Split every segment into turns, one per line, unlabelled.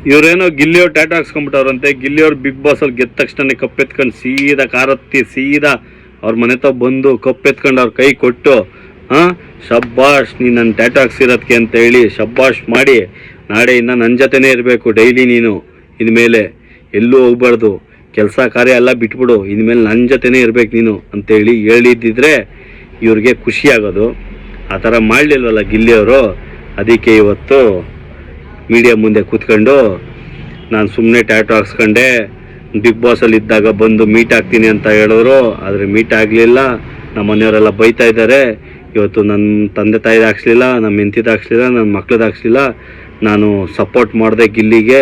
ಇವರೇನೋ ಗಿಲ್ಲಿಯವ್ರು tattoo ಹಾಕ್ಸ್ಕೊಂಡ್ಬಿಟ್ಟವ್ರಂತೆ. ಗಿಲ್ಲಿಯವ್ರು big boss ಅಲ್ಲಿ ಗೆದ್ದ ತಕ್ಷಣ ಕಪ್ಪೆತ್ಕೊಂಡು ಸೀದಾ ಕಾರತ್ತಿ ಸೀದಾ ಅವ್ರ ಮನೆ ತಾವ್ ಬಂದು ಕಪ್ಪೆತ್ಕೊಂಡು ಅವ್ರ ಕೈ ಕೊಟ್ಟು ಶಬ್ಬಾಷ್ ನೀನು ನನ್ನ ಟ್ಯಾಟೋ ಹಾಕ್ಸಿರೋದಕ್ಕೆ ಅಂತ ಹೇಳಿ ಶಬ್ಬಾಷ್ ಮಾಡಿ ನಾಳೆಯಿಂದ ನನ್ನ ಜೊತೆನೇ ಇರಬೇಕು ಡೈಲಿ, ನೀನು ಇನ್ಮೇಲೆ ಎಲ್ಲೂ ಹೋಗ್ಬಾರ್ದು, ಕೆಲಸ ಕಾರ್ಯ ಎಲ್ಲ ಬಿಟ್ಬಿಡು, ಇನ್ಮೇಲೆ ನನ್ನ ಜೊತೆನೇ ಇರ್ಬೇಕು ನೀನು ಅಂತೇಳಿ ಹೇಳಿದ್ದಿದ್ರೆ ಇವ್ರಿಗೆ ಖುಷಿ ಆಗೋದು. ಆ ಥರ ಮಾಡಲಿಲ್ವಲ್ಲ ಗಿಲ್ಲಿಯವರು. ಅದಕ್ಕೆ ಇವತ್ತು ಮೀಡಿಯಾ ಮುಂದೆ ಕೂತ್ಕೊಂಡು ನಾನು ಸುಮ್ಮನೆ ಟ್ಯಾಟೋ ಹಾಕ್ಸ್ಕೊಂಡೆ, ಬಿಗ್ ಬಾಸಲ್ಲಿ ಇದ್ದಾಗ ಬಂದು ಮೀಟ್ ಆಗ್ತೀನಿ ಅಂತ ಹೇಳಿದ್ರು, ಆದರೆ ಮೀಟ್ ಆಗಲಿಲ್ಲ. ನಮ್ಮ ಮನೆಯವರೆಲ್ಲ ಬೈತಾ ಇದ್ದಾರೆ. ಇವತ್ತು ನನ್ನ ತಂದೆ ತಾಯಿದು ಹಾಕ್ಸ್ಲಿಲ್ಲ, ನಮ್ಮ ಹೆಂಡತಿದು ಹಾಕ್ಸ್ಲಿಲ್ಲ, ನನ್ನ ಮಕ್ಳದ್ದು ಹಾಕ್ಸ್ಲಿಲ್ಲ. ನಾನು ಸಪೋರ್ಟ್ ಮಾಡಿದೆ ಗಿಲ್ಲಿಗೆ,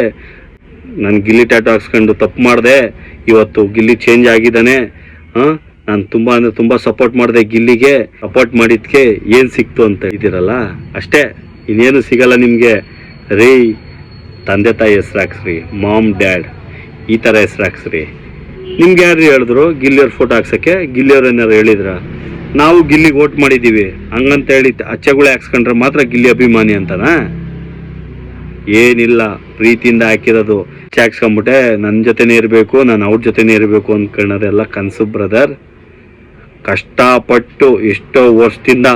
ನಾನು ಗಿಲ್ಲಿ ಟ್ಯಾಟೋ ಹಾಕ್ಸ್ಕೊಂಡು ತಪ್ಪು ಮಾಡಿದೆ. ಇವತ್ತು ಗಿಲ್ಲಿ ಚೇಂಜ್ ಆಗಿದ್ದಾನೆ. ನಾನು ತುಂಬ ಅಂದರೆ ತುಂಬ ಸಪೋರ್ಟ್ ಮಾಡಿದೆ ಗಿಲ್ಲಿಗೆ. ಸಪೋರ್ಟ್ ಮಾಡಿದ್ದಕ್ಕೆ ಏನು ಸಿಕ್ತು ಅಂತ ಇದ್ದೀರಲ್ಲ, ಅಷ್ಟೇ, ಇನ್ನೇನು ಸಿಗಲ್ಲ ನಿಮಗೆ. ರೀ ತಂದೆ ತಾಯಿ ಹೆಸ್ರು ಹಾಕ್ಸ್ರಿ, ಮಾಮ್ ಡ್ಯಾಡ್ ಈ ಥರ ಹೆಸ್ರು ಹಾಕ್ಸ್ರಿ. ನಿಮ್ಗೆ ಯಾರು ಹೇಳಿದ್ರು ಗಿಲ್ಲಿಯವ್ರ ಫೋಟೋ ಹಾಕ್ಸೋಕ್ಕೆ? ಗಿಲ್ಲಿಯವ್ರು ಏನಾರು ಹೇಳಿದ್ರ? ನಾವು ಗಿಲ್ಲಿಗೆ ವೋಟ್ ಮಾಡಿದ್ದೀವಿ ಹಂಗಂತ ಹೇಳಿ ಅಚ್ಚೆಗಳೇ ಹಾಕ್ಸ್ಕೊಂಡ್ರೆ ಮಾತ್ರ ಗಿಲ್ಲಿ ಅಭಿಮಾನಿ ಅಂತನಾ? ಏನಿಲ್ಲ, ಪ್ರೀತಿಯಿಂದ ಹಾಕಿರೋದು. ಹಾಕ್ಸ್ಕೊಂಬಿಟ್ಟೆ ನನ್ನ ಜೊತೆನೇ ಇರಬೇಕು, ನಾನು ಅವ್ರ ಜೊತೆನೇ ಇರಬೇಕು ಅಂದ್ಕೊಳ್ಳೋದೆಲ್ಲ ಕನಸು ಬ್ರದರ್. ಕಷ್ಟಪಟ್ಟು ಎಷ್ಟೋ ವರ್ಷದಿಂದ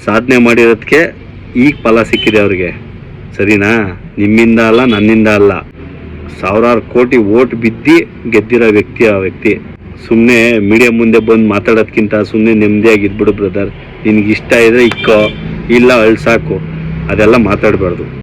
ಸಾಧನೆ ಮಾಡಿರೋದಕ್ಕೆ ಈಗ ಫಲ ಸಿಕ್ಕಿದೆ ಅವ್ರಿಗೆ, ಸರಿನಾ? ನಿಮ್ಮಿಂದ ಅಲ್ಲ, ನನ್ನಿಂದ ಅಲ್ಲ, ಸಾವಿರಾರು ಕೋಟಿ ಓಟ್ ಬಿದ್ದು ಗೆದ್ದಿರೋ ವ್ಯಕ್ತಿ ಆ ವ್ಯಕ್ತಿ. ಸುಮ್ಮನೆ ಮೀಡಿಯಾ ಮುಂದೆ ಬಂದು ಮಾತಾಡೋದ್ಕಿಂತ ಸುಮ್ಮನೆ ನೆಮ್ಮದಿಯಾಗಿದ್ಬಿಡು ಬ್ರದರ್. ನಿನಗಿಷ್ಟ ಇದ್ರೆ ಇಕ್ಕೋ, ಇಲ್ಲ ಅಳ್ಸಾಕು, ಅದೆಲ್ಲ ಮಾತಾಡಬಾರ್ದು.